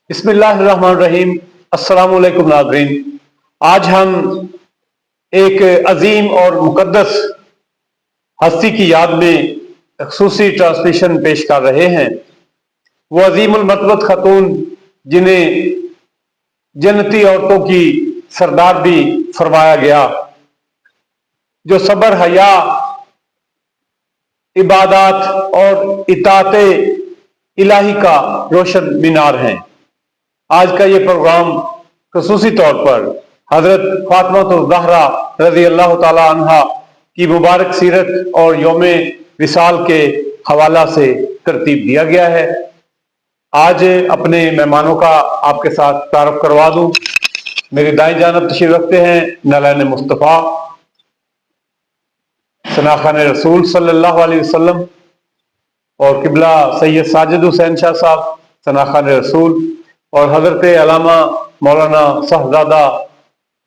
بسم اللہ الرحمن الرحیم۔ السلام علیکم ناظرین، آج ہم ایک عظیم اور مقدس ہستی کی یاد میں خصوصی ٹرانسمیشن پیش کر رہے ہیں۔ وہ عظیم المرتبت خاتون جنہیں جنتی عورتوں کی سردار بھی فرمایا گیا، جو صبر، حیا، عبادات اور اطاعت الہی کا روشن مینار ہیں۔ آج کا یہ پروگرام خصوصی طور پر حضرت فاطمہ الزہرا رضی اللہ تعالی عنہا کی مبارک سیرت اور یوم وصال کے حوالہ سے ترتیب دیا گیا ہے۔ آج اپنے مہمانوں کا آپ کے ساتھ تعارف کروا دوں۔ میری دائیں جانب تشریف رکھتے ہیں نالین مصطفیٰ، ثناخان رسول صلی اللہ علیہ وسلم، اور قبلہ سید ساجد حسین شاہ صاحب ثناخان رسول، اور حضرت علامہ مولانا صاحبزادہ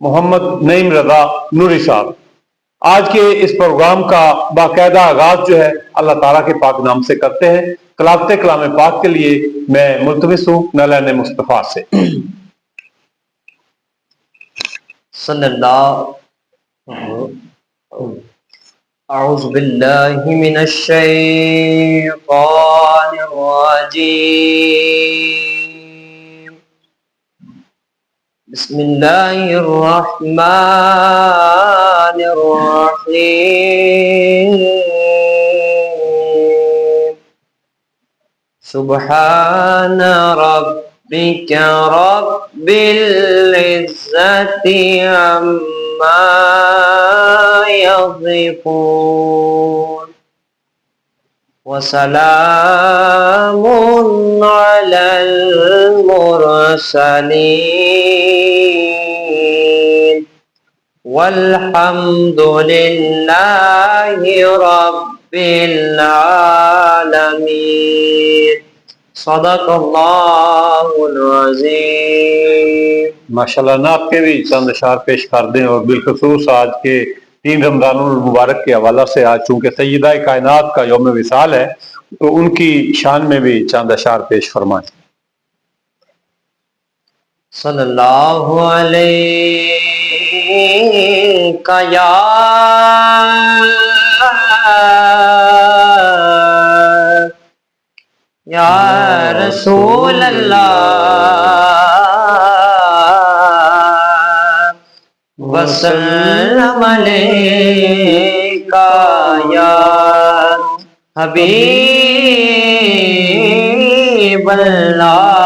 محمد نعیم رضا نوری صاحب۔ آج کے اس پروگرام کا باقاعدہ آغاز جو ہے اللہ تعالیٰ کے پاک نام سے کرتے ہیں۔ قلافت کلام پاک کے لیے میں ملتمس ہوں نالین مصطفیٰ سے۔ صلی اللہ اعوذ باللہ من الشیطان الرجیم، بسم اللہ الرحمن الرحیم، سبحان ربک رب العزت عما یصفون، وسلام علی المرسلین، والحمد للہ رب العالمین۔ صدق اللہ العظیم۔ ماشاءاللہ، نعت کے بھی چند اشعار پیش کر دیں، اور بالخصوص آج کے 3 رمضان المبارک کے حوالہ سے، آج چونکہ سیدہ کائنات کا یوم وصال ہے تو ان کی شان میں بھی چند اشعار پیش فرمائیں۔ صلی اللہ علیہ یا رسول اللہ، وسلم علیکہ یا حبیب اللہ۔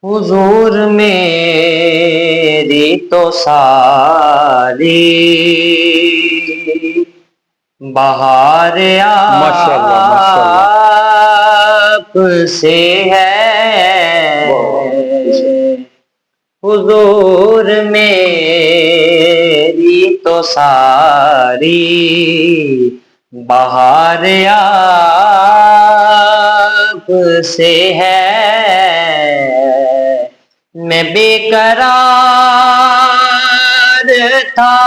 حضور میری تو ساری بہار آپ سے ہے، حضور میری تو ساری بہار آپ سے ہے، میں بے قرار تھا،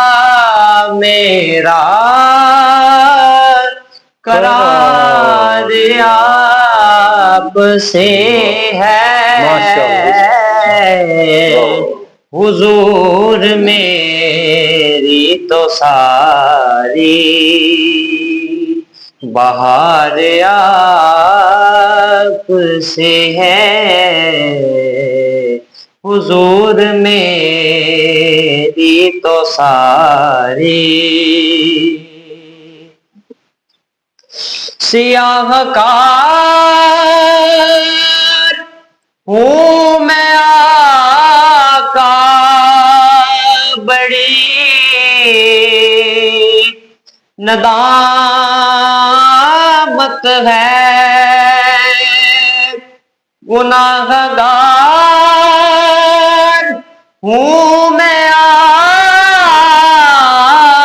میرا قرار آپ سے ہے، حضور میری تو ساری بہار آپ سے ہے، حضور میری تو ساری سیاہ کار ہوں میں آقا، بڑی ندامت ہے، گناہ گار ہوں میں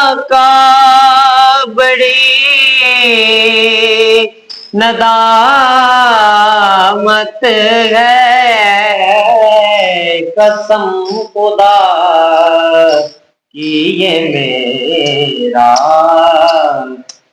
آقا، بڑی ندامت ہے، قسم خدا کی یہ میرا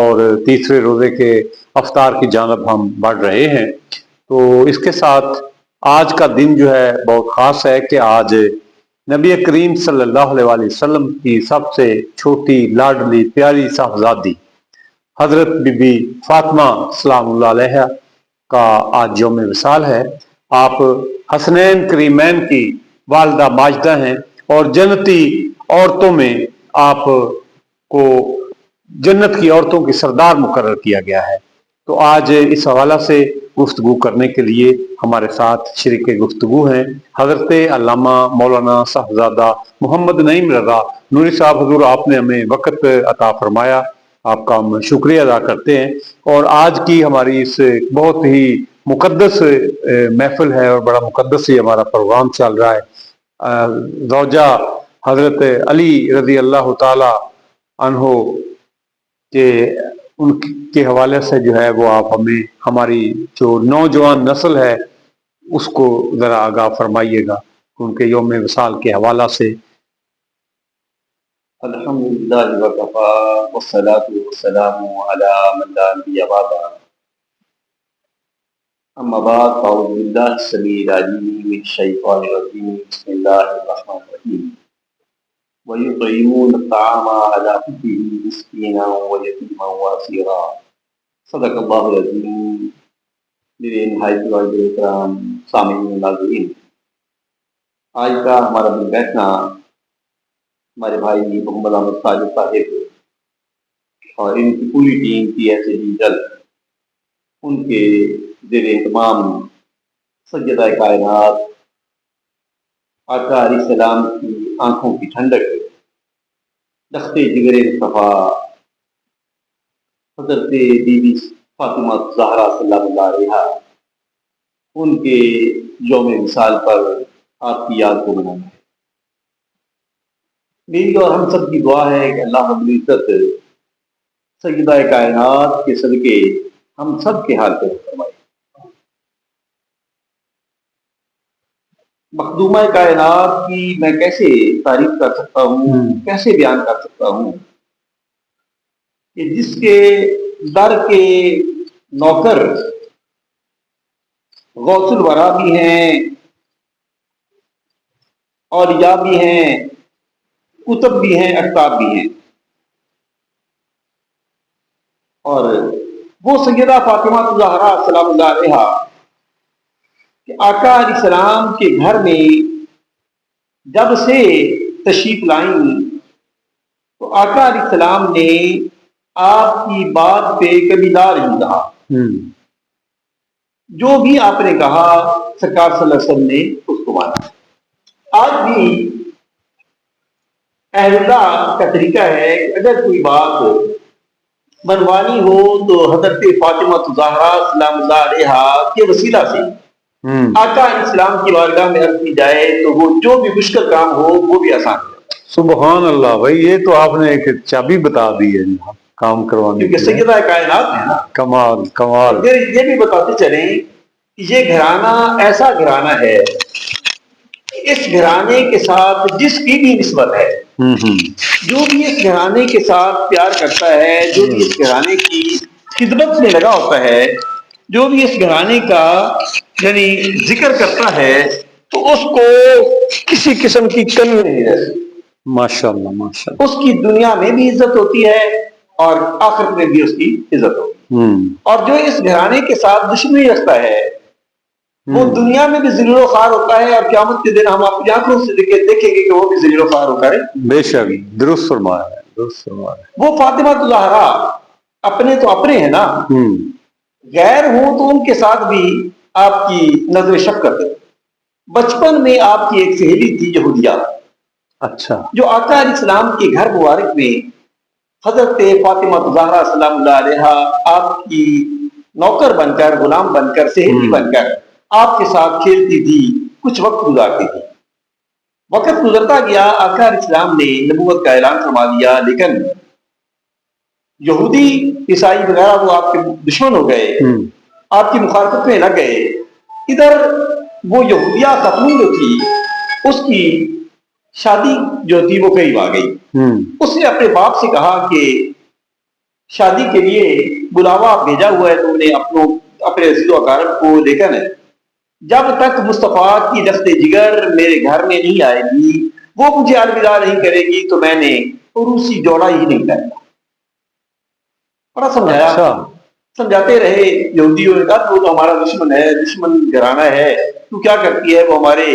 اور تیسرے روزے کے افطار کی جانب ہم بڑھ رہے ہیں۔ تو اس کے ساتھ آج کا دن جو ہے بہت خاص ہے کہ آج نبی کریم صلی اللہ علیہ وآلہ وسلم کی سب سے چھوٹی لاڈلی پیاری صاحبزادی حضرت بی بی فاطمہ سلام اللہ علیہ کا آج یوم وصال ہے۔ آپ حسنین کریمین کی والدہ ماجدہ ہیں اور جنتی عورتوں میں آپ کو جنت کی عورتوں کی سردار مقرر کیا گیا ہے۔ تو آج اس حوالہ سے گفتگو کرنے کے لیے ہمارے ساتھ شریک گفتگو ہیں حضرت علامہ مولانا صاحبزادہ محمد نعیم رضا نوری صاحب۔ حضور آپ نے ہمیں وقت عطا فرمایا، آپ کا ہم شکریہ ادا کرتے ہیں۔ اور آج کی ہماری اس بہت ہی مقدس محفل ہے اور بڑا مقدس ہی ہمارا پروگرام چل رہا ہے۔ زوجہ حضرت علی رضی اللہ تعالی عنہ کہ ان کے حوالے سے جو ہے وہ آپ ہمیں ہماری جو نوجوان نسل ہے اس کو ذرا آگاہ فرمائیے گا ان کے یوم وصال کے حوالہ سے۔ الحمدللہ وکفا والصلاۃ والسلام علی من لا نبی بعدہ، اما بعد فاعوذ باللہ السمیع العلیم من الشیطان الرجیم، بسم اللہ الرحمن الرحیم۔ وَيُطْعِمُونَ الطَّعَامَ عَلَىٰ حُبِّهِ مِسْكِينًا وَيَتِیمًا وَاسِیرًا۔ صدق اللہ العظیم۔ میرے نہایت واجب احترام سامعین و ناظرین، آج کا ہمارا دن بیٹھنا ہمارے بھائی محمد احمد ساجد صاحب اور ان کی پوری ٹیم کی ایسے ہی جلد ان کے زیر اہتمام سیدہ کائنات آقا علیہ السلام کی آنکھوں کی ٹھنڈک، لخت جگر مصطفیٰ حضرت بی بی فاطمہ زہرا سلام اللہ علیہا، ان کے یوم وصال پر آپ کی یاد کو منانا ہے۔ میری اور ہم سب کی دعا ہے کہ اللہ رب العزت سیدہ کائنات کے صدقے ہم سب کے حال پہ فرمائے۔ مخدومہ کائنات کی میں کیسے تعریف کر سکتا ہوں، کیسے بیان کر سکتا ہوں کہ جس کے در کے نوکر غوث الورا بھی ہیں، اولیاء بھی ہیں، کتب بھی ہیں، اقطاب بھی ہیں، اور وہ سیدہ فاطمہ زہرا سلام اللہ علیہا کہ آقا علیہ السلام کے گھر میں جب سے تشریف لائیں تو آقا علیہ السلام نے آپ کی بات پہ کبھی لا نہیں کہا۔ جو بھی آپ نے کہا سرکار صلی اللہ علیہ وسلم نے اس کو مانا۔ آج بھی اہل اللہ کا طریقہ ہے کہ اگر کوئی بات منوانی ہو تو حضرت فاطمہ زہرا سلام اللہ علیہا کے وسیلہ سے آقا علیہ السلام کی بارگاہ میں عرض کی جائے تو وہ جو بھی مشکل کام ہو وہ بھی آسان ہو۔ سبحان اللہ بھائی، یہ تو آپ نے ایک چابی بتا دی ہے کام کروانے کیونکہ سیدہ کائنات ہے نا۔ کمال کمال۔ پھر یہ بھی بتاتے چلیں کہ یہ گھرانہ ایسا گھرانہ ہے کہ اس گھرانے کے ساتھ جس کی بھی نسبت ہے، جو بھی اس گھرانے کے ساتھ پیار کرتا ہے، جو بھی اس گھرانے کی خدمت میں لگا ہوتا ہے، جو بھی اس گھرانے کا یعنی ذکر کرتا ہے تو اس کو کسی قسم کی کمی نہیں رہتی۔ ماشاءاللہ ماشاءاللہ۔ اس کی دنیا میں بھی عزت ہوتی ہے اور آخرت میں بھی اس کی عزت ہوتی ہے۔ اور جو اس گھرانے کے ساتھ دشمنی رکھتا ہے وہ دنیا میں بھی ذلیل و خوار ہوتا ہے، اور قیامت کے دن ہم اپنی آنکھوں سے دیکھیں گے کہ وہ بھی ذلیل و خوار ہوتا ہے۔ بے شک، درست فرمایا ہے، درست فرمایا ہے۔ وہ فاطمہ زہرا اپنے تو اپنے ہیں نا، غیر ہوں تو ان کے ساتھ بھی آپ کی نظر شفقت ہے۔ بچپن میں آپ کی ایک سہیلی تھی یہودیہ، اچھا، جو آقا علیہ السلام کے گھر مبارک میں حضرت فاطمہ زہرا سلام اللہ علیہا آپ کی نوکر بن کر، غلام بن کر، سہیلی بن کر آپ کے ساتھ کھیلتی تھی، کچھ وقت گزارتی تھی۔ وقت گزرتا گیا، آقا علیہ السلام نے نبوت کا اعلان فرما دیا، لیکن یہودی عیسائی وغیرہ وہ آپ کے دشمن ہو گئے، آپ کی مخالفت میں لگ گئے۔ ادھر وہ یہودیہ خاتون جو تھی اس کی شادی جو تھی وہ قریب آ گئی۔ اس نے اپنے باپ سے کہا کہ شادی کے لیے بلاوا بھیجا ہوا ہے تم نے اپنے عزیز و اقارب کو، لیکن جب تک مصطفیٰ کی لفظ جگر میرے گھر میں نہیں آئے گی، وہ مجھے الوداع نہیں کرے گی، تو میں نے عروسی جوڑا ہی نہیں پہنا۔ بڑا سمجھایا، اچھا، سمجھاتے رہے۔ یہودیوں نے کہا وہ تو ہمارا دشمن ہے، دشمن گھرانہ ہے، تو کیا کرتی ہے، وہ ہمارے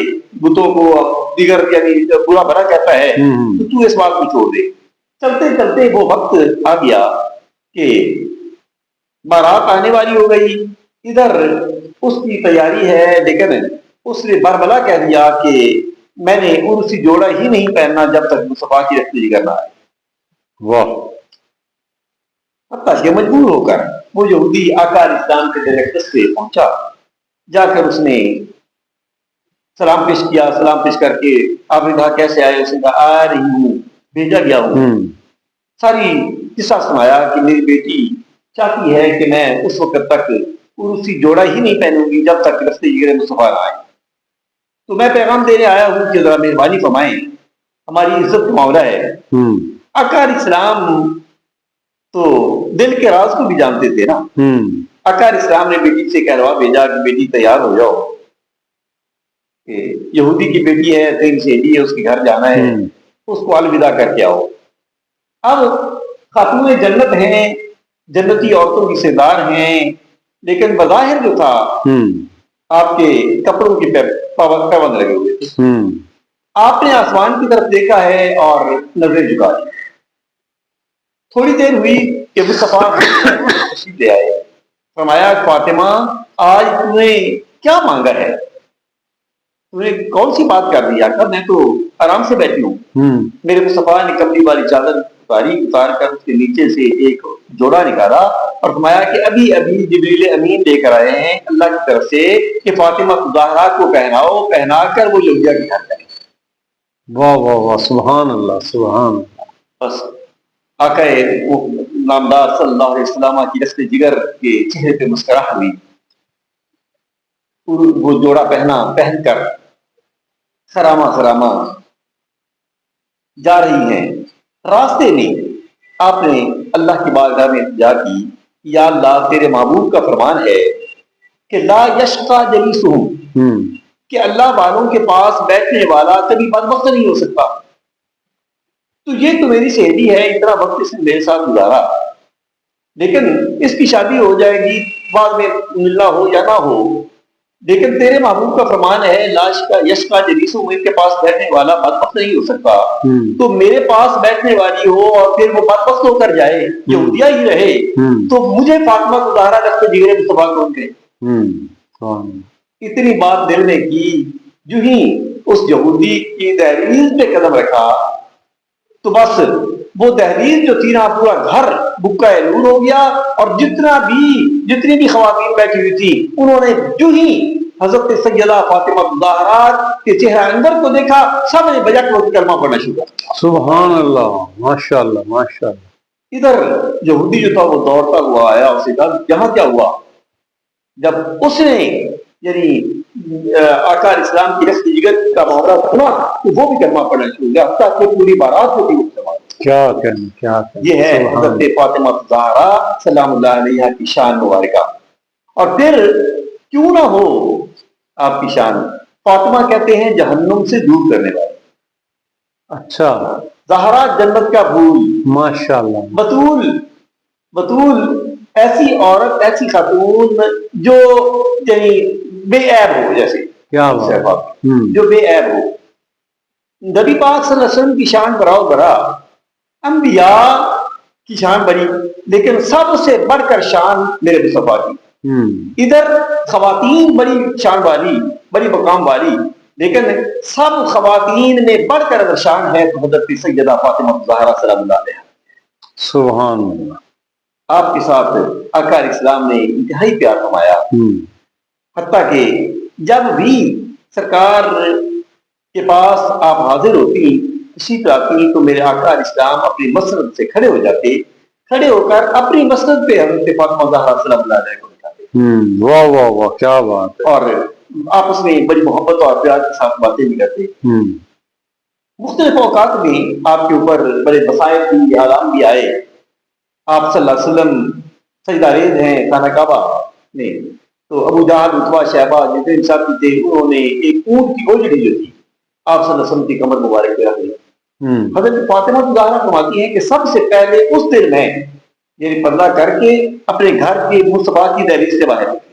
بتوں کو دیگر یعنی برا بھلا کہتا ہے، تو اس بات کو چھوڑ دے۔ چلتے چلتے وہ وقت آ گیا کہ بارات آنے والی ہو گئی، ادھر اس کی تیاری ہے، لیکن اس نے بربلا کہہ دیا کہ میں نے عرسی جوڑا ہی نہیں پہننا جب تک مصطفیٰ کی رفت جگر نہ آئے۔ واہ، حتیٰ کہ مجبور ہو کر وہ یہودی آقا علیہ السلام کے ڈائریکٹر سے پہنچا، جا کر اس نے سلام پیش کیا۔ سلام پیش کر کے آپ نے کہا کیسے آئے؟ اس نے کہا آ رہی ہوں، بھیجا گیا ہوں۔ ساری قصہ سنایا کہ میری بیٹی چاہتی ہے کہ میں اس وقت تک عروسی جوڑا ہی نہیں پہنوں گی جب تک رفت جگر مصطفیٰ نہ آئے، تو میں پیغام دینے آیا ہوں کہ ذرا مہربانی فرمائیں، ہماری عزت کا معاملہ ہے۔ آقا علیہ السلام تو دل کے راز کو بھی جانتے تھے نا۔ آقا علیہ السلام نے بیٹی سے کہلوا بھیجا کہ بیٹی تیار ہو جاؤ، کہ یہودی کی بیٹی ہے، تیری سہیلی ہے، اس کے گھر جانا ہے، اس کو الوداع کر کے آؤ۔ اب خاتون جنت ہیں، جنتی عورتوں کی سردار ہیں، لیکن بظاہر جو تھا آپ کے کپڑوں کی پیبند لگے ہوئے تھے۔ آپ نے آسمان کی طرف دیکھا ہے اور نظریں جھکا دی۔ تھوڑی دیر ہوئی کہ مصطفیٰ تشریف لے آئے، فرمایا فاطمہ آج تم نے کیا مانگا ہے؟ تم نے کون سی بات کر دی؟ آقا میں تو آرام سے بیٹھی ہوں۔ میرے مصطفیٰ نے کملی والی چادر اتار کر اس کے نیچے سے ایک جوڑا نکالا اور فرمایا کہ ابھی ابھی جبریل امین لے کر آئے ہیں اللہ کی طرف سے کہ فاطمہ زہرا کو پہناؤ، پہنا کر وہ یہودیہ کے گھر جائیں۔ واہ واہ واہ، سبحان اللہ، سبحان اللہ۔ بس آقا نامدار صلی اللہ علیہ وسلم کی رفت جگر کے چہرے پہ مسکراہٹ ہوئی۔ وہ جوڑا پہن کر خرامہ جا رہی ہیں۔ راستے میں آپ نے اللہ کی بارگاہ میں التجا کی، یا اللہ تیرے محبوب کا فرمان ہے کہ لا یشقا جلیسہم، کہ اللہ والوں کے پاس بیٹھنے والا کبھی بدبخت نہیں ہو سکتا۔ تو یہ تو میری سہیلی ہے، اتنا وقت اس نے میرے ساتھ گزارا، لیکن اس کی شادی ہو جائے گی، بعد میں ملنا ہو یا نہ ہو، لیکن تیرے محبوب کا فرمان ہے لا یشقا جلیسہم، ان کے پاس بیٹھنے والا بدبخت نہیں ہو سکتا۔ تو میرے پاس بیٹھنے والی ہو اور پھر وہ بدبخت ہو کر جائے، یہودیہ ہی رہے، تو مجھے فاطمہ کو زہرا رفت جگر مصطفیٰ کون کہے؟ اتنی بات دل نے کی، جو ہی اس یہودی کی دہلیز پہ قدم رکھا تو بس وہ دہلیز جو تھی نا، پورا گھر بکا نور ہو گیا، اور جتنی بھی خواتین بیٹھی ہوئی تھی انہوں نے جو ہی حضرت سیدہ فاطمہ زہرا کے چہرہ انور کو دیکھا، سب نے بجا کے کلمہ پڑھنا شروع کیا۔ سبحان اللہ، ماشاء اللہ، ماشاء اللہ۔ ادھر یہودی جو تھا وہ دوڑتا ہوا آیا، اسے کہا یہاں کیا ہوا؟ جب اس نے یعنی آقا علیہ السلام کی رفت جگر کا معاملہ سنا تو وہ بھی کلمہ پڑھنا شروع کیا، حتیٰ کہ پوری بارات کو بھی کیا کہنا۔ یہ ہے حضرت فاطمہ زہرا سلام اللہ علیہا کی شان مبارکہ۔ اور پھر کیوں نہ ہو آپ کی شان، فاطمہ کہتے ہیں جہنم سے دور کرنے والی۔ اچھا، زہرا جنت کا پھول، ماشاء اللہ۔ بطول ایسی عورت، ایسی خاتون جو یعنی بے عیب ہو، جیسے کیا بات، جو بے عیب ہو۔ نبی پاک صلی اللہ علیہ وسلم کی شان براؤ برا، انبیاء کی شان بڑی، لیکن سب سے بڑھ کر شان میرے مصطفیٰ کی۔ ادھر خواتین بڑی شان والی، بڑی مقام والی، لیکن سب خواتین میں بڑھ کر اگر شان ہے تو حضرت سیدہ فاطمہ زہرا سلام اللہ علیہا۔ سبحان اللہ۔ آپ کے ساتھ آقا علیہ السلام نے انتہائی پیار فرمایا، حتیٰ کہ جب بھی سرکار کے پاس آپ حاضر ہوتی، اسی طرح آتی، تو میرے آقا علیہ السلام اپنی مسند سے کھڑے ہو جاتے، کھڑے ہو کر اپنی مسند پہ حضرت فاطمہ زہرا سلام اللہ علیہا کو دکھاتے۔ واہ واہ واہ، کیا بات ہے۔ اور آپس میں بڑی محبت اور پیار کے ساتھ باتیں بھی کرتے۔ مختلف اوقات میں آپ کے اوپر بڑے مسائل بھی، اعلام بھی آئے، آپ صلی اللہ علیہ وسلم سجدہ ریز ہیں خانہ کعبہ میں، تو ابو جہل، عتبہ، شیبہ جتنے ساتھ تھے انہوں نے ایک اونٹ کی اوجڑی جو تھی آپ صلی اللہ علیہ وسلم کی کمر مبارک پہ رکھ لی. حضرت فاطمہ زہرا فرماتی ہیں کہ سب سے پہلے اس دن میں یعنی پردہ کر کے اپنے گھر کے مصطفیٰ کی دہلیز سے باہر نکلی.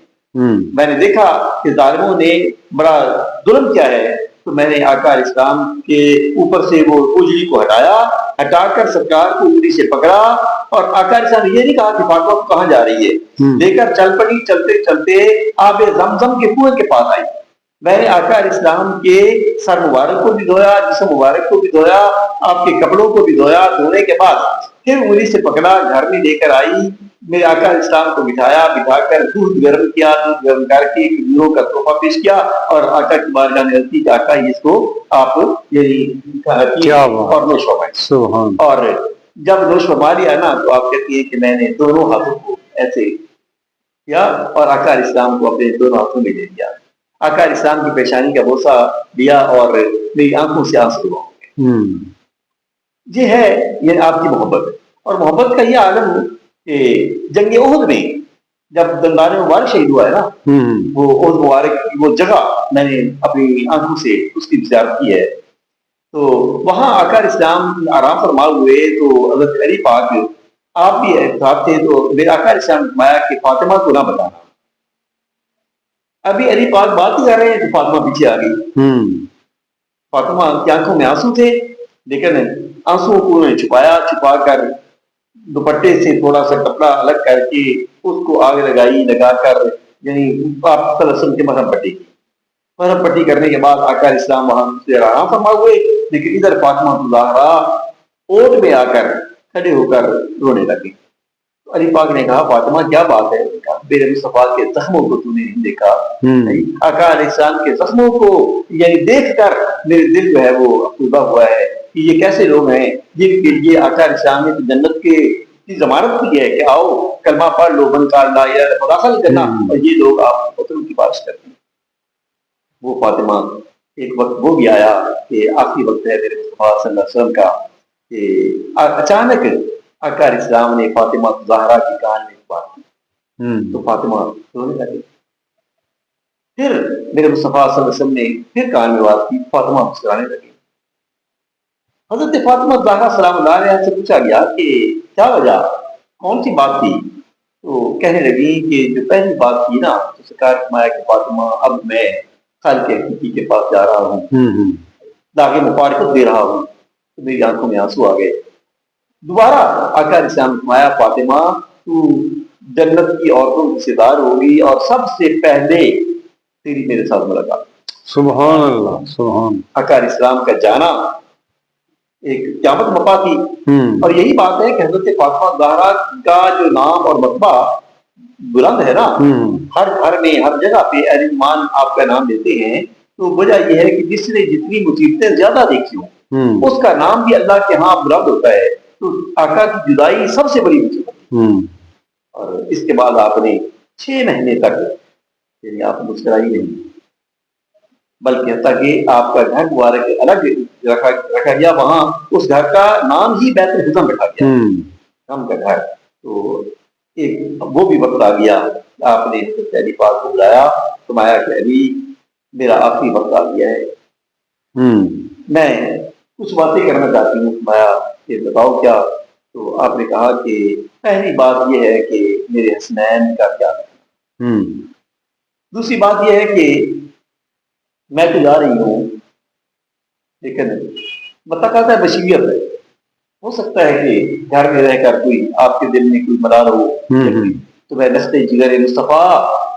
میں نے دیکھا کہ ظالموں نے بڑا ظلم کیا ہے، تو میں نے آقا علیہ السلام کے اوپر سے وہ اجڑی کو ہٹا کر سرکار کو انگلی سے پکڑا، اور آقا علیہ السلام نے یہ نہیں کہا کہ فاطمہ کہاں جا رہی ہے، لے کر چل پڑی. چلتے چلتے آب زمزم کے کنویں کے پاس آئی. میں نے آقا علیہ السلام کے سر مبارک کو بھی دھویا، جسم مبارک کو بھی دھویا، آپ کے کپڑوں کو بھی دھویا. دھونے کے بعد پھر انگلی سے پکڑا، گھر میں لے کر آئی. میرے آقا علیہ السلام کو بٹھا کر دودھ گرم کیا، دودھ گرم کر کے کھجوروں کا تحفہ پیش کیا، اور آقا کی بارگاہ میں عرض کی کہ آقا اس کو آپ یعنی اور نوش فرمائیں. اور جب نوش فرما لیا نا تو آپ کہتی ہیں کہ میں نے دونوں ہاتھوں کو ایسے کیا اور آقا علیہ السلام کو اپنے دونوں ہاتھوں میں لے لیا. آقا علیہ السلام کی پیشانی کا بوسہ لیا اور میری آنکھوں سے آنسو ہو گئے. یہ ہے یہ آپ کی محبت. اور محبت کا یہ عالم کہ جنگ احد میں جب دندان مبارک شہید ہوا ہے نا، وہ احد مبارک کی وہ جگہ میں نے اپنی آنکھوں سے اس کی زیارت کی ہے. تو وہاں آقا علیہ السلام آرام فرما ہوئے تو حضرت علی پاک آپ بھی ساتھ تھے. تو میرے آقا علیہ السلام نے فرمایا کہ فاطمہ کو نہ بتانا. ابھی علی پاک بات ہی کر رہے ہیں تو فاطمہ پیچھے آ گئی. فاطمہ کی آنکھوں میں آنسو تھے، لیکن آنسو کو انہوں نے چھپا کر دوپٹے سے تھوڑا سا کپڑا الگ کر کے اس کو آگ لگا کر یعنی آپ صلی اللہ علیہ وسلم کی مرہم پٹی کی. مرہم پٹی کرنے کے بعد آقا علیہ السلام وہاں سے آرام فرما ہوئے، لیکن ادھر فاطمہ زہرا اوٹ میں آ کر کھڑے ہو کر رونے لگے. علی پاک نے کہا فاطمہ کیا بات ہے؟ میرے مصطفیٰ کے زخموں کو تو نے نہیں دیکھا؟ آقا علیہ السلام کے زخموں کو یعنی دیکھ کر میرے دل جو ہے وہ افسردہ ہوا ہے کہ یہ کیسے لوگ ہیں جن کے لیے آقا علیہ السلام نے جنت کی ضمانت کی ہے کہ آؤ کلمہ پڑھ لو، بن کر لا الہ داخل کرنا، اور یہ لوگ آپ پتھروں کی بارش کرتے ہیں. وہ فاطمہ ایک وقت وہ بھی آیا کہ آخری وقت ہے میرے مصطفیٰ صلی اللہ علیہ وسلم کا کہ اچانک آقا علیہ السلام نے فاطمہ زہرا کی کان میں بات کی تو فاطمہ رونے لگی. پھر میرے مصطفیٰ صلی اللہ علیہ وسلم نے پھر کان میں بات کی، فاطمہ مسکرانے لگی. حضرت فاطمہ زہرا سلام اللہ علیہا سے پوچھا گیا کہ کیا وجہ، کون سی بات تھی؟ تو کہنے لگی کہ جو پہلی بات تھی نا تو سرکار فرمایا کہ فاطمہ اب میں خالق حقیقی کے پاس جا رہا ہوں، داغ مفارقت دے رہا ہوں. تو میری آنکھوں میں آنسو آ گئے. دوبارہ آقا علیہ السلام نے فرمایا فاطمہ تو جنت کی عورتوں کی حصیدار ہوگی اور سب سے پہلے تیری میرے ساتھ ملاقات. سبحان اللہ، سبحان. آقا علیہ السلام کا جانا ایک قیامت مپا تھی. اور یہی بات ہے کہ حضرت فاطمہ زہرا کا جو نام اور مرتبہ بلند ہے نا، ہر گھر میں ہر جگہ پہ اہل ایمان آپ کا نام لیتے ہیں، تو وجہ یہ ہے کہ جس نے جتنی مصیبتیں زیادہ دیکھی ہوں اس کا نام بھی اللہ کے ہاں بلند ہوتا ہے. تو آقا کی جدائی سب سے بڑی مصیبت. اور اس کے بعد آپ نے 6 مہینے تک یعنی آپ مسکرائی نہیں، بلکہ حتیٰ کہ آپ کا گھر مبارک الگ رکھا گیا، وہاں اس گھر کا نام ہی بیت الحزن رکھا گیا، غم کا گھر. تو ایک وہ بھی وقت آ گیا، آپ نے علی پاک کو بلایا، فرمایا کہ علی میرا آخری وقت آ گیا ہے، میں کچھ باتیں کرنا چاہتی ہوں. فرمایا کہ بتاؤ کیا؟ تو آپ نے کہا کہ پہلی بات یہ ہے کہ میرے حسنین کا کیا ہے، دوسری بات یہ ہے کہ میں تو جا رہی ہوں لیکن متقاضہ بشریت ہے، ہو سکتا ہے کہ گھر میں رہ کر کوئی آپ کے دل میں کوئی ملال ہو، تو میں دستے جگر مصطفیٰ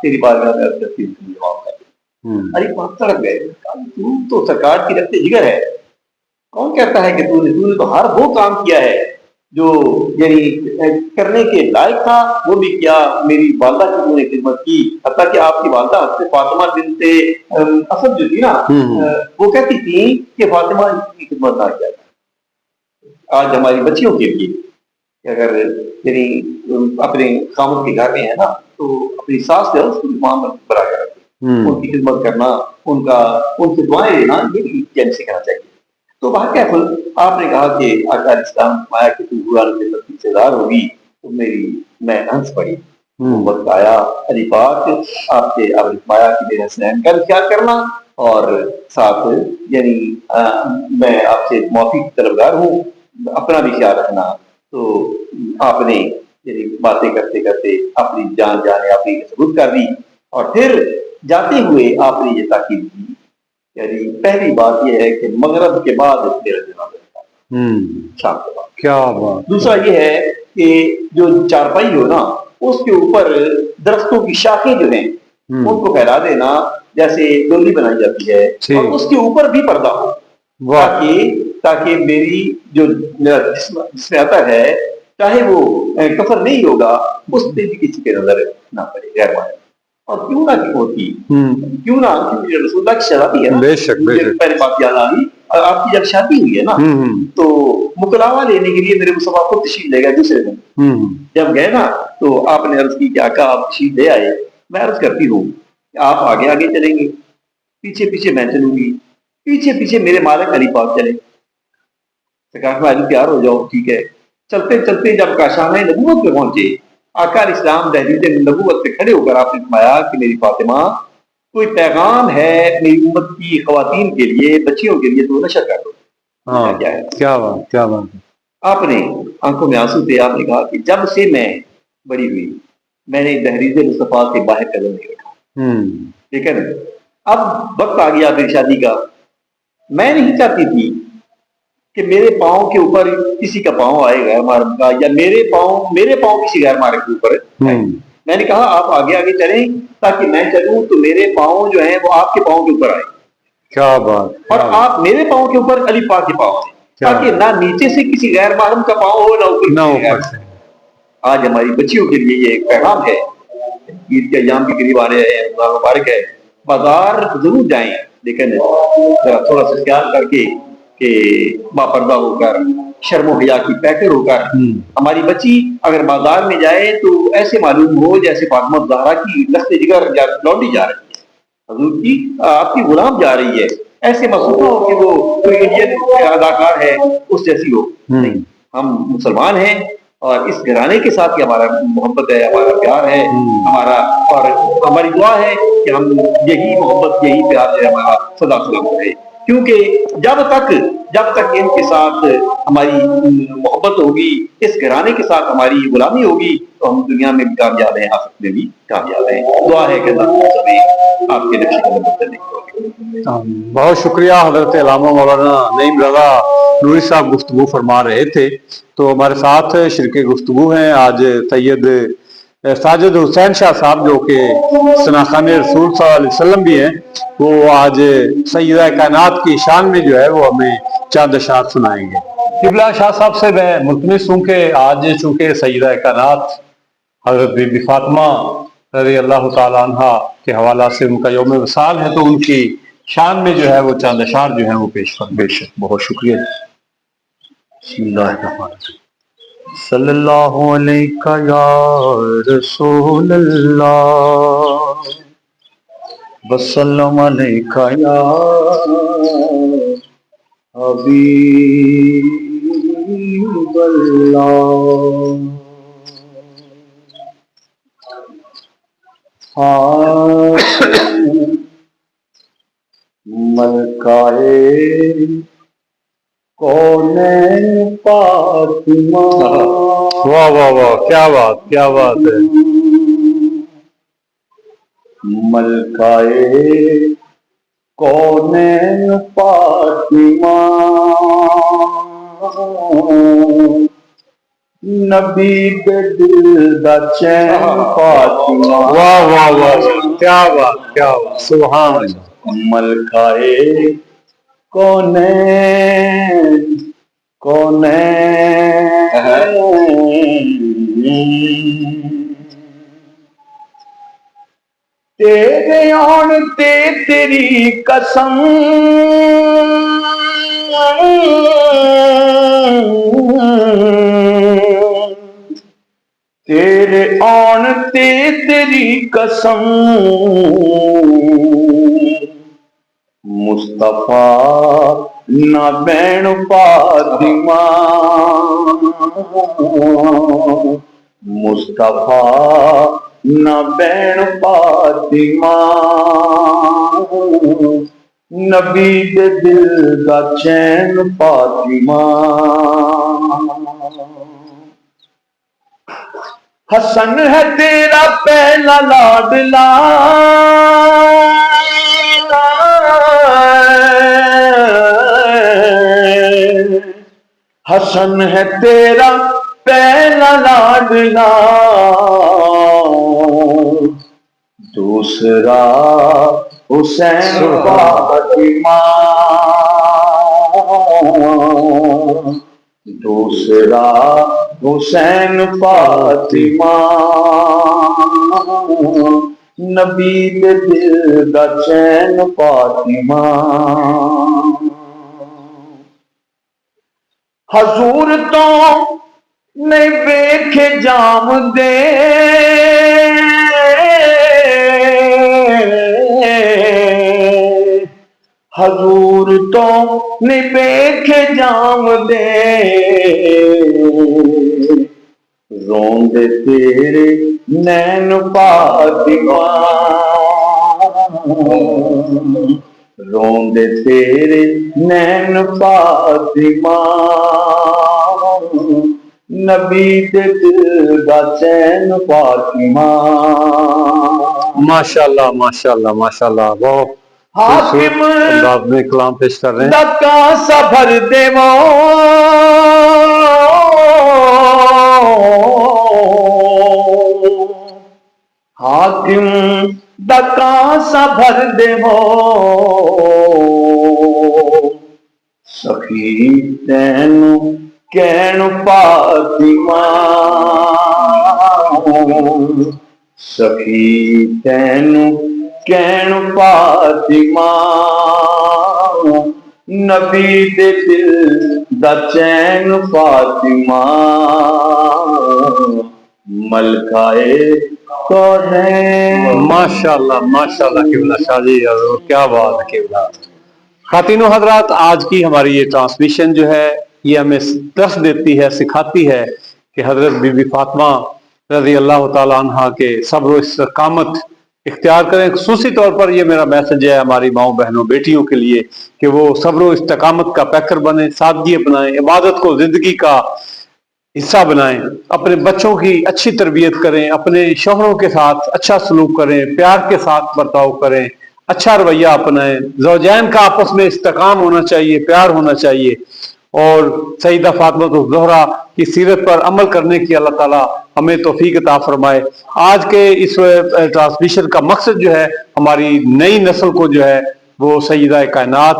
تیری بارگاہ میں عرض کرتی ہوں تم جواب کر. ارے بات تڑپ گئے، تو سرکار کی رفتے جگر ہے، کون کہتا ہے کہ تو نے تو ہر وہ کام کیا ہے جو یعنی کرنے کے لائق تھا، وہ بھی کیا. میری والدہ کی تو نے خدمت کی، حتیٰ کہ آپ کی والدہ حضرت فاطمہ بنت اسد جو تھی نا، وہ کہتی تھی کہ فاطمہ کی خدمت نہ کیا. آج ہماری بچیوں کے لیے اگر یعنی اپنے خامد کے گھر میں ہے نا تو اپنی ساس سے اس کی معاملت برا کر رکھے، ان کی خدمت کرنا، ان سے دعائیں لینا، یہ بھی جن سیکھنا چاہیے. تو واقعہ آپ نے کہا کہ آقا علیہ السلام فرمایا کہ تو حوران جنت کی حصیدار ہوگی. تو میں ہنس پڑی. وقت آیا علی پاک آپ کے اب فرمایا کہ میرے حسنین کا خیال کرنا اور ساتھ یعنی میں آپ سے معافی طلبگار ہوں، اپنا بھی خیال رکھنا. تو آپ نے یعنی باتیں کرتے کرتے اپنی جان اپنی ثبوت کر دی اور پھر جاتے ہوئے آپ نے یہ تاکید کی. یعنی پہلی بات یہ ہے کہ مغرب کے بعد میرا جنازہ تھا، شام کے بعد. کیا بات. دوسرا یہ ہے کہ جو چارپائی ہو نا اس کے اوپر درختوں کی شاخیں جو ہیں ان کو پھیلا دینا جیسے ڈولی بنائی جاتی ہے اور اس کے اوپر بھی پردہ ہو تاکہ میری جو جسم میں آتا ہے چاہے وہ کفر نہیں ہوگا اس پہ بھی کسی کے نظر نہ پڑے غیر ماننے. اور کیوں نہ کیوں ہوتی کیوں نہ رسول اللہ کی شادی ہے نا، بے شک پہلے بات یاد آ گئی. اور آپ کی جب شادی ہوئی ہے نا تو مکلاوا لینے کے لیے میرے مصطفیٰ کو تشریف لے گئے دوسرے دن. جب گئے نا تو آپ نے عرض کی کہ آقا آپ تشریف لے آئے. میں عرض کرتی ہوں کہ آپ آگے آگے چلیں گے، پیچھے پیچھے میں چلوں گی، پیچھے پیچھے میرے مالک علی پاک چلے. علی تیار ہو جاؤ. ٹھیک ہے. چلتے چلتے جب کاشانہ نبوت پہ پہنچے آقا علیہ السلام دہلیز نبوت پہ کھڑے ہو کر آپ نے فرمایا کہ میری فاطمہ کوئی پیغام ہے میری امت کی خواتین کے لیے، بچیوں کے لیے، تو نشر کر دو. کیا بات کیا بات. آپ نے آنکھوں میں آنسو تھے. آپ نے کہا کہ جب سے میں بڑی ہوئی میں نے دہلیز مصطفیٰ سے باہر قدم نہیں رکھا. لیکن اب وقت آ گیا میری شادی کا. میں نہیں چاہتی تھی کہ میرے پاؤں کے اوپر کسی کا پاؤں آئے غیر محرم کا یا میرے پاؤں کسی غیر محرم کے اوپر. میں نے کہا آپ آگے آگے چلیں تاکہ میں چلوں تو میرے پاؤں جو ہیں وہ آپ کے پاؤں کے اوپر آئے. کیا بات. اور آپ میرے پاؤں کے اوپر علی پاک کے پاؤں آئے تاکہ نہ نیچے سے کسی غیر محرم کا پاؤں ہو نہ اوپر سے. آج ہماری بچیوں کے لیے یہ ایک پیغام ہے. عید کے ایام کے قریب آ رہے ہیں، رمضان مبارک ہے. بازار ضرور جائیں لیکن تھوڑا سا خیال کر کے کہ باپردہ ہو کر شرم و حیا کی پیکر ہو کر. ہماری بچی اگر بازار میں جائے تو ایسے معلوم ہو جیسے فاطمہ زہرا کی لخت جگر لوٹی جا رہی ہے، حضور کی آپ کی غلام جا رہی ہے. ایسے محسوس ہو کہ وہ کوئی انڈین اداکار ہے اس جیسی ہو. نہیں، ہم مسلمان ہیں اور اس گھرانے کے ساتھ ہی ہمارا محبت ہے، ہمارا پیار ہے، ہمارا اور ہماری دعا ہے کہ ہم یہی محبت یہی پیار ہے ہمارا سدا سلامت رہے. کیونکہ جب تک ان کے ساتھ ہماری محبت ہوگی، اس گھرانے کے ساتھ ہماری غلامی ہوگی تو ہم دنیا میں بھی کامیاب ہیں، آخرت میں بھی کامیاب ہیں. دعا ہے کہ اللہ آپ کے نقش قدم پر چلنے کی. بہت شکریہ حضرت علامہ مولانا نعیم رضا نوری صاحب گفتگو فرما رہے تھے. تو ہمارے ساتھ شرکے گفتگو ہیں آج سید ساجد حسین شاہ صاحب جو کہ ثناخان رسول صلی اللہ علیہ وسلم بھی ہیں. وہ آج سیدہ کائنات کی شان میں جو ہے وہ ہمیں چند اشعار سنائیں گے. قبلہ شاہ صاحب سے میں ملتمس ہوں کہ آج چونکہ سیدہ کائنات حضرت بی بی فاطمہ رضی اللہ تعالیٰ عنہ کے حوالہ سے ان کا یوم وصال ہے تو ان کی شان میں جو ہے وہ چند اشعار جو ہیں وہ پیش کر. بے شک بہت شکریہ. بسم اللہ الرحمن الرحیم. صلی اللہ علیہ یا رسول اللہ وسلم علیہ یا حبیب اللہ. ملکائے کونین فاطمہ. واہ واہ واہ، کیا بات ہے. ملکائے کونین فاطمہ نبی دے دل دا چین فاطمہ. واہ واہ واہ، کیا بات سبحان اللہ. ملکائے کونین تیرے آن تے تیری قسم تیرے آن تے تیری قسم مصطفیٰ نہ بین فاطمہ مصطفیٰ نہ بین فاطمہ نبی دے دل دا چین فاطمہ حسن ہے تیرا پہلا لاڈلا حسن ہے تیرا پہلا لاڈلا دوسرا حسین فاطمہ دوسرا حسین فاطمہ نبی دے دل دا چین فاطمہ حضور تو نہیں ویکھے جام دے حضور تو نہیں ویکھے جام دے روندے تیرے نین فاطمہ روندے تیرے نین فاطمہ نبی دے دل دا چین فاطمہ ماشاءاللہ ماشاءاللہ ماشاءاللہ بہت حاکم انداز میں کلام پیش کر رہے ہیں. دکا سفر دیو حاکم دکا سفر دیو سخی تینو کین فاطمہ سخی تینو کین فاطمہ نبی دے دل دا چین فاطمہ ملکائے کونین ماشاءاللہ ماشاءاللہ قبلہ شاہ جی اور کیا بات ہے قبلہ. خواتین و حضرات آج کی ہماری یہ ٹرانسمیشن جو ہے یہ ہمیں درس دیتی ہے سکھاتی ہے کہ حضرت بی بی فاطمہ رضی اللہ تعالیٰ عنہ کے صبر و استقامت اختیار کریں. خصوصی طور پر یہ میرا میسج ہے ہماری ماؤں بہنوں بیٹیوں کے لیے کہ وہ صبر و استقامت کا پیکر بنیں سادگی اپنائیں عبادت کو زندگی کا حصہ بنائیں اپنے بچوں کی اچھی تربیت کریں اپنے شوہروں کے ساتھ اچھا سلوک کریں پیار کے ساتھ برتاؤ کریں اچھا رویہ اپنائیں زوجین کا آپس میں استحکام ہونا چاہیے پیار ہونا چاہیے اور سیدہ فاطمہ الزہرا کی سیرت پر عمل کرنے کی اللہ تعالیٰ ہمیں توفیق عطا فرمائے. آج کے اس ٹرانسمیشن کا مقصد جو ہے ہماری نئی نسل کو جو ہے وہ سیدہ کائنات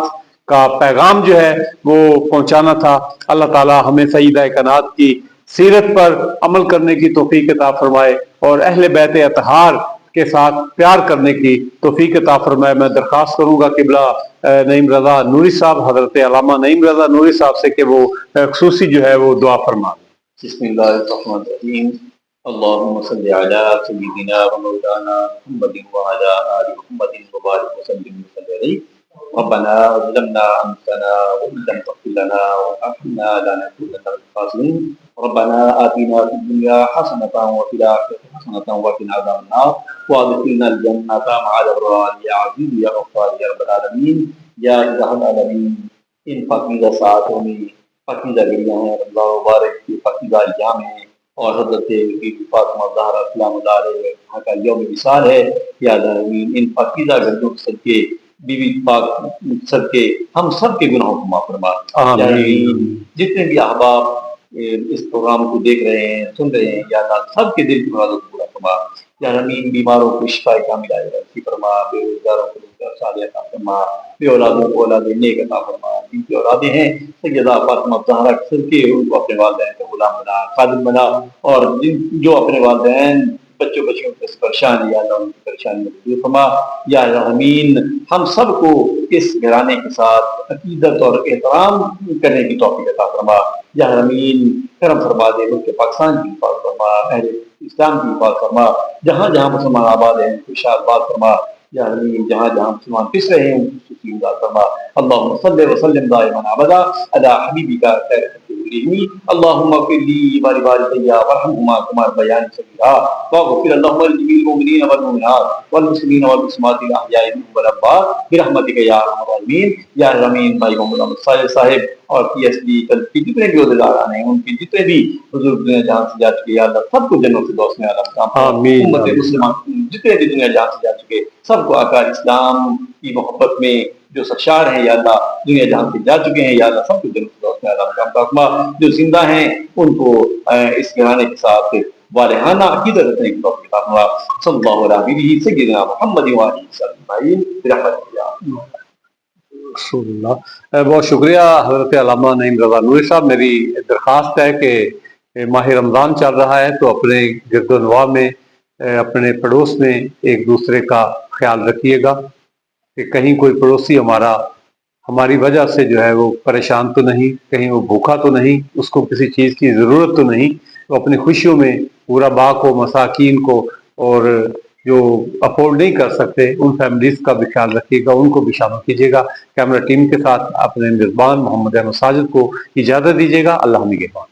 کا پیغام جو ہے وہ پہنچانا تھا. اللہ تعالیٰ ہمیں سیدہ کائنات کی سیرت پر عمل کرنے کی توفیق عطا فرمائے اور اہل بیت اطہار کے ساتھ پیار کرنے کی توفیق عطا فرمائے. میں درخواست کروں گا قبلہ نعیم رضا نوری صاحب حضرت علامہ نعیم رضا نوری صاحب سے کہ وہ خصوصی جو ہے وہ دعا فرما. بسم اللہ الرحمن الرحیم اللہم صلی علی سیدنا و مولانا محمد وعلی آل محمد وبارک وسلم علیہ ربنا ظلمنا انفسنا وان لم تغفر لنا وترحمنا لنكونن من الخاسرين ربنا آتنا في الدنيا حسنة وفي الآخرة حسنة وقنا عذاب النار وادخلنا الجنة مع الأبرار يا عزيز يا غفار يا رب العالمين یا الہ العالمین. ان پاکیزہ ساعتوں میں پاکیزہ گھڑیاں ہیں اللہ مبارک کی پاکیزہ ایام ہیں اور حضرت بی بی فاطمہ الزہرا سلام اللہ علیہ کا یوم وصال ہے. یا العالمین ان پاکیزہ گھڑیوں کے صدقے بی بی پاک صدقے ہم سب کے گناہوں کو معاف فرما. جتنے بھی احباب اس پروگرام کو دیکھ رہے ہیں سن رہے ہیں یا اللہ سب کے دل کی مرادوں کو پورا فرما. یا امین بیماروں کو شفا کاملہ عطا فرما بے روزگاروں کو روزگار صالح عطا فرما بے اولادوں کو اولاد نیک عطا فرما. جن کی اولادیں ہیں سیدہ فاطمہ الزہرا کے صدقے ان کو اپنے والدین کا غلام بنا خادم بنا اور جو اپنے والدین بچوں بچیوں سے پریشان یا اللہ ان کی پریشانی میں دور فرما. یا امین ہم سب کو اس گھرانے کے ساتھ عقیدت اور احترام کرنے کی توفیق عطا فرما. یا امین کرم فرما دے ملک پاکستان کی حفاظت فرما اہل اسلام کی حفاظت فرما جہاں جہاں مسلمان آباد ہیں خوشحال آباد فرما. یا امین جہاں جہاں مسلمان پس رہے ہیں ان کی امداد فرما. اللہم صلی وسلم دائما ابدا علی حبیبک خیر ذريتي اللهم اغفر لي ولوالدي وارحمهما كما ربياني صغيرا واغفر اللهم لجميع المؤمنين والمؤمنات والمسلمين والمسلمات الاحياء منهم والاموات برحمتك يا ارحم الراحمين یا رحمین بھائی محمد صاحب اور پی ایس ڈی کے جتنے بھی عہدیداران ہیں ان کے جتنے بھی بزرگ دنیا جہاں سے جا چکے یا اللہ سب کو جنت سے دوست میں آمین امت مسلمان جتنے بھی دنیا جہاں سے جا چکے سب کو آقا اسلام کی محبت میں جو سرشار ہیں یا اللہ دنیا جہاں سے جا چکے ہیں یا اللہ سب کو جنت سے دوست میں اللہ جو زندہ ہیں ان کو اس گھرانے کے ساتھ والہانہ عقیدت رکھنے کی توفیق عطا فرما صلی اللہ علیہ سیدنا محمد و آلہ وسلم برحمتک یا رسول اللہ۔ بہت شکریہ حضرت علامہ نعیم رضا نوری صاحب۔ میری درخواست ہے کہ ماہ رمضان چل رہا ہے تو اپنے گرد و نواح میں اپنے پڑوس میں ایک دوسرے کا خیال رکھیے گا کہ کہیں کوئی پڑوسی ہماری وجہ سے جو ہے وہ پریشان تو نہیں، کہیں وہ بھوکا تو نہیں، اس کو کسی چیز کی ضرورت تو نہیں، تو اپنی خوشیوں میں غرباء کو، مساکین کو اور جو افورڈ نہیں کر سکتے ان فیملیز کا بھی خیال رکھیے گا، ان کو بھی شامل کیجیے گا۔ کیمرہ ٹیم کے ساتھ اپنے میزبان محمد احمد ساجد کو اجازت دیجیے گا۔ اللہ نگہبان۔